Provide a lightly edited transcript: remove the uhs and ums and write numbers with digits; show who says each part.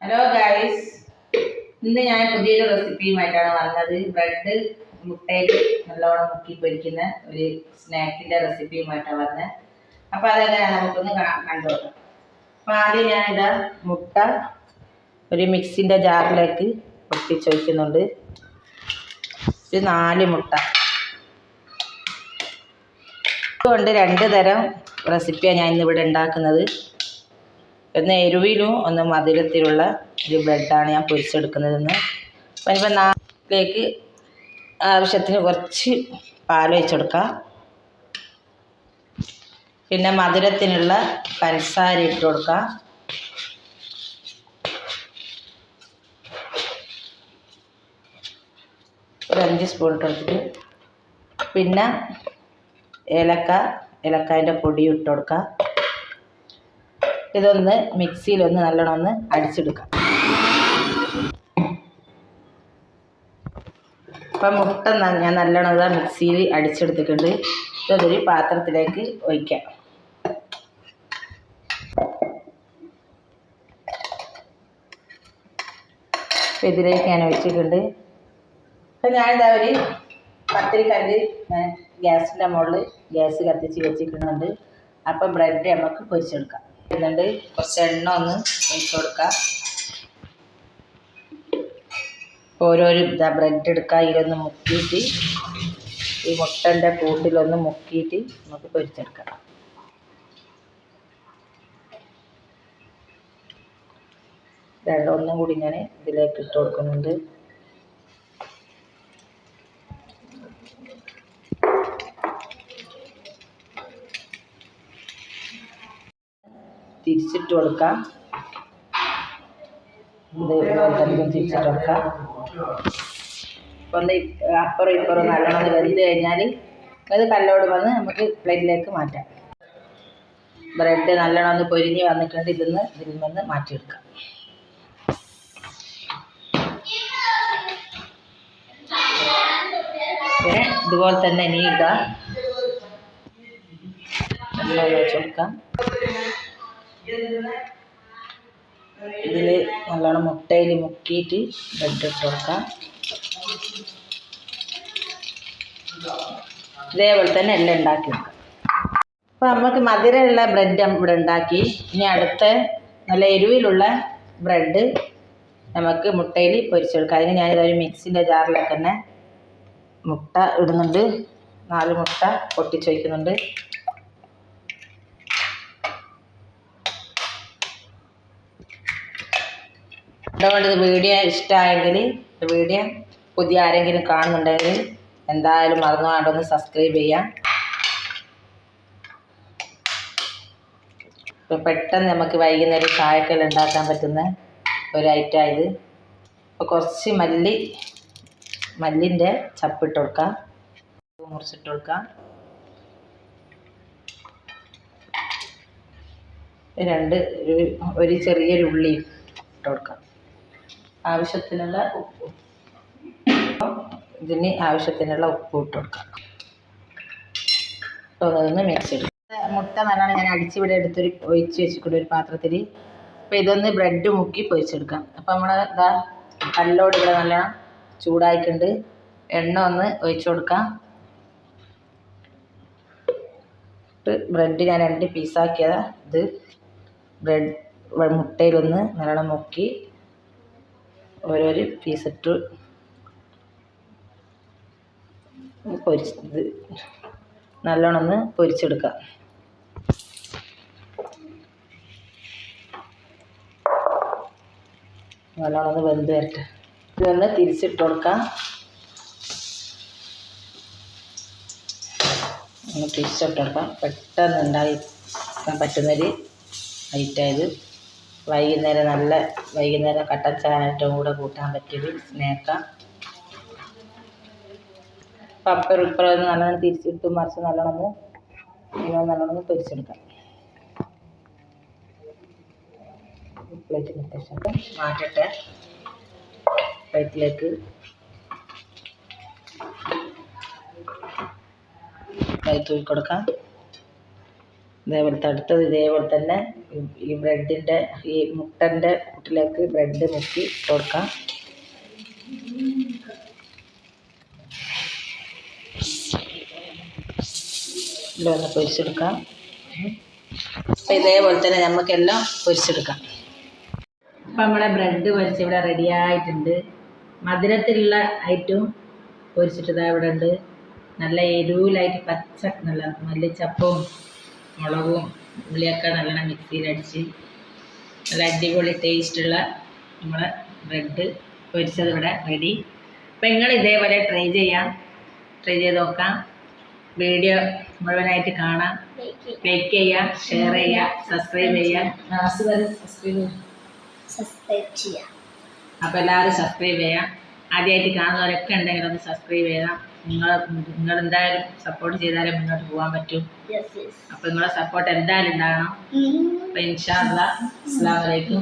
Speaker 1: Hello guys, ഇന്ന് ഞാൻ പുതിയൊരു റെസിപ്പിയുമായിട്ടാണ് വന്നത്. ബ്രെഡ് മുട്ടയിൽ നല്ലോണം മുക്കി പൊരിക്കുന്ന ഒരു സ്നാക്കിൻ്റെ റെസിപ്പിയുമായിട്ടാണ് വന്നത്. അപ്പോൾ അതെങ്ങനെ നമുക്കൊന്ന് കണ്ടുനോക്കാം. അപ്പോൾ ആദ്യം ഞാനിതാ മുട്ട ഒരു മിക്സിൻ്റെ ജാറിലേക്ക് പൊട്ടിച്ച് വയ്ക്കുന്നുണ്ട്. ഒരു 4 മുട്ട. അതുകൊണ്ട് 2 തരം റെസിപ്പിയാണ് ഞാൻ ഇന്നിവിടെ ഉണ്ടാക്കുന്നത്. ഒന്ന് എരിവിലും ഒന്ന് മധുരത്തിലുള്ള ഒരു ബ്രെഡാണ് ഞാൻ പൊരിച്ചെടുക്കുന്നതെന്ന്. അപ്പം ഇനിയിപ്പോൾ 4ലേക്ക് ആവശ്യത്തിന് കുറച്ച് പാൽ ഒഴിച്ചെടുക്കാം. പിന്നെ മധുരത്തിനുള്ള പഞ്ചസാര ഇട്ട് കൊടുക്കാം. ഒരു 5 സ്പൂൺ ഇട്ട് കൊടുത്തിട്ട് പിന്നെ ഏലക്കായൻ്റെ പൊടി ഇട്ട് കൊടുക്കാം. ഇതൊന്ന് മിക്സിയിലൊന്ന് നല്ലോണം ഒന്ന് അടിച്ചെടുക്കാം. അപ്പം മുട്ട ഞാൻ നല്ലോണം മിക്സിയിൽ അടിച്ചെടുത്തിട്ടുണ്ട്. ഇതൊരു പാത്രത്തിലേക്ക് ഒഴിക്കാം. ഇതിലേക്ക് ഞാൻ ഒഴിച്ചിട്ടുണ്ട്. അപ്പം ഞാനിതാ ഒരു പത്തിരിക്കല്ല് ഞാൻ ഗ്യാസിൻ്റെ മുകളിൽ ഗ്യാസ് കത്തിച്ച് വെച്ചിട്ടുണ്ട്. അപ്പം ബ്രെഡ് നമുക്ക് പൊരിച്ചെടുക്കാം. എന്നിട്ട് കുറച്ച് എണ്ണ ഒന്ന് ഒഴിച്ച് കൊടുക്കാം. ഓരോരോ ബ്രെഡ് എടുക്കുക. ഇതിലൊന്ന് മുക്കിയിട്ട് ഈ മുട്ടൻ്റെ കൂട്ടിലൊന്ന് മുക്കിയിട്ട് നമുക്ക് പൊരിച്ചെടുക്കാം. ഒന്നും കൂടി ഞാൻ ഇതിലേക്ക് ഇട്ട് കൊടുക്കുന്നുണ്ട്. തിരിച്ചിട്ട് കൊടുക്കാം. തിരിച്ചിട്ട് കൊടുക്കാം. ഒന്ന് അപ്പുറം ഇപ്പുറം നല്ലോണം വെന്ത് കഴിഞ്ഞാൽ അത് കല്ലോട് വന്ന് നമുക്ക് പ്ലേറ്റിലേക്ക് മാറ്റാം. ബ്രെഡ് നല്ലോണം ഒന്ന് പൊരിഞ്ഞ് വന്നിട്ടുണ്ട്. ഇതിൽ നിന്ന് മാറ്റിയെടുക്കാം. ഇതുപോലെ തന്നെ ഇനി ഇടാം. നല്ലോണം വെച്ച് കൊടുക്കാം. ഇതിൽ നല്ലോണം മുട്ടയിൽ മുക്കിയിട്ട് ബ്രെഡ് ഇട്ട് കൊടുക്കാം. ഇതേപോലെ തന്നെ എല്ലാം ഉണ്ടാക്കി വെക്കാം. അപ്പോൾ നമുക്ക് മധുരമുള്ള ബ്രെഡ് ഇവിടെ ഉണ്ടാക്കി. ഇനി അടുത്ത നല്ല എരിവിലുള്ള ബ്രെഡ് നമുക്ക് മുട്ടയിൽ പൊരിച്ചെടുക്കാം. അതിന് ഞാനിതൊരു മിക്സിൻ്റെ ജാറിലേക്ക് തന്നെ മുട്ട ഇടുന്നുണ്ട്. 4 മുട്ട പൊട്ടിച്ച് വയ്ക്കുന്നുണ്ട്. അതുകൊണ്ട് ഇത് വീഡിയോ ഇഷ്ടമായെങ്കിൽ വീഡിയോ പുതിയ ആരെങ്കിലും കാണുന്നുണ്ടെങ്കിൽ എന്തായാലും മറന്നുകൊണ്ടൊന്ന് സബ്സ്ക്രൈബ് ചെയ്യാം. ഇപ്പോൾ പെട്ടെന്ന് നമുക്ക് വൈകുന്നേരം ചായക്കെല്ലാം ഉണ്ടാക്കാൻ പറ്റുന്ന ഒരു ഐറ്റം ഇത്. അപ്പോൾ കുറച്ച് മല്ലിൻ്റെ ചപ്പിട്ട് കൊടുക്കാം. മുറിച്ചിട്ട് കൊടുക്കാം. ഒരു ചെറിയൊരു ഉള്ളി ഇട്ട് കൊടുക്കാം. ആവശ്യത്തിനുള്ള ഉപ്പ്, ഇതിന് ആവശ്യത്തിനുള്ള ഉപ്പ് ഇട്ട് കൊടുക്കാം. അപ്പോൾ അതൊന്ന് മിക്സ് ചെയ്യും. മുട്ട നല്ലോണം ഞാൻ അടിച്ചിവിടെ എടുത്തൊരു ഒഴിച്ച് വെച്ചിട്ടുണ്ട് ഒരു പാത്രത്തിൽ. അപ്പോൾ ഇതൊന്ന് ബ്രെഡ് മുക്കി പൊരിച്ചെടുക്കാം. അപ്പോൾ നമ്മൾ കല്ലോട് ഇവിടെ നല്ലോണം ചൂടായിട്ടുണ്ട്. എണ്ണ ഒന്ന് ഒഴിച്ച് കൊടുക്കാം. ബ്രെഡ് ഞാൻ 2 പീസാക്കിയതാ. ഇത് ബ്രെഡ് മുട്ടയിലൊന്ന് നല്ലോണം മുക്കി ഓരോരോ പീസിട്ട് പൊരിച്ചത് നല്ലോണം ഒന്ന് പൊരിച്ചെടുക്കാം. നല്ലോണം ഒന്ന് വെന്ത് വരട്ടെ. ഇതൊന്ന് തിരിച്ചിട്ട് കൊടുക്കാം. ഒന്ന് തിരിച്ചിട്ട് കൊടുക്കാം. പെട്ടെന്ന് ഉണ്ടാക്കാൻ പറ്റുന്നൊരു ഐറ്റം. വൈകുന്നേരം കട്ടൻ ചായയുടെ കൂടെ കൂട്ടാൻ പറ്റിയൊരു സ്നാക്കാണ്. അപ്പം അപ്പുറം ഇപ്പുറം നല്ലോണം തിരിച്ചിട്ട് മറിച്ച് നല്ലോണം പൊരിച്ചെടുക്കാം. പ്ലേറ്റിലേക്ക് മാറ്റട്ടെ. പ്ലേറ്റിലേക്ക് തൂക്കി കൊടുക്കാം. ഇതേപോലത്തെ അടുത്തത് ഇതേപോലെ തന്നെ ഈ ബ്രെഡിൻ്റെ ഈ മുട്ടൻ്റെ കൂട്ടിലേക്ക് ബ്രെഡ് മുക്കി ഇട്ട് കൊടുക്കാം. ഇതിലൊന്ന് പൊരിച്ചെടുക്കാം. അപ്പം ഇതേപോലെ തന്നെ നമുക്കെല്ലാം പൊരിച്ചെടുക്കാം. അപ്പം നമ്മുടെ ബ്രെഡ് പൊരിച്ച് ഇവിടെ റെഡി ആയിട്ടുണ്ട്. മധുരത്തിലുള്ള ഐറ്റവും പൊരിച്ചിട്ട് ഇവിടെ ഉണ്ട്. നല്ല എരിവിലായിട്ട് പച്ച നല്ല മല്ലിച്ചപ്പവും മുളകും ഉള്ളിയൊക്കെ നല്ലോണം മിക്സിയിലടിച്ച് നല്ല അടിപൊളി ടേസ്റ്റുള്ള നമ്മളെ ബ്രെഡ് പൊരിച്ചത് ഇവിടെ റെഡി. അപ്പം നിങ്ങൾ ഇതേപോലെ ട്രൈ ചെയ്ത് നോക്കാം. വീഡിയോ മുഴുവനായിട്ട് കാണാം. ലൈക്ക് ചെയ്യുക, ഷെയർ ചെയ്യുക, സബ്സ്ക്രൈബ് ചെയ്യുക. അപ്പോൾ എല്ലാവരും സബ്സ്ക്രൈബ് ചെയ്യാം. ആദ്യമായിട്ട് കാണുന്നവരൊക്കെ ഉണ്ടെങ്കിൽ ഒന്ന് സബ്സ്ക്രൈബ് ചെയ്യാം. നിങ്ങൾ എന്തായാലും സപ്പോർട്ട് ചെയ്താലേ മുന്നോട്ട് പോകാൻ പറ്റും. അപ്പോൾ നിങ്ങളെ സപ്പോർട്ട് എന്തായാലും ഉണ്ടാകണം. അപ്പോൾ ഇൻഷാ അല്ലാഹ് അസ്സലാമു അലൈക്കും.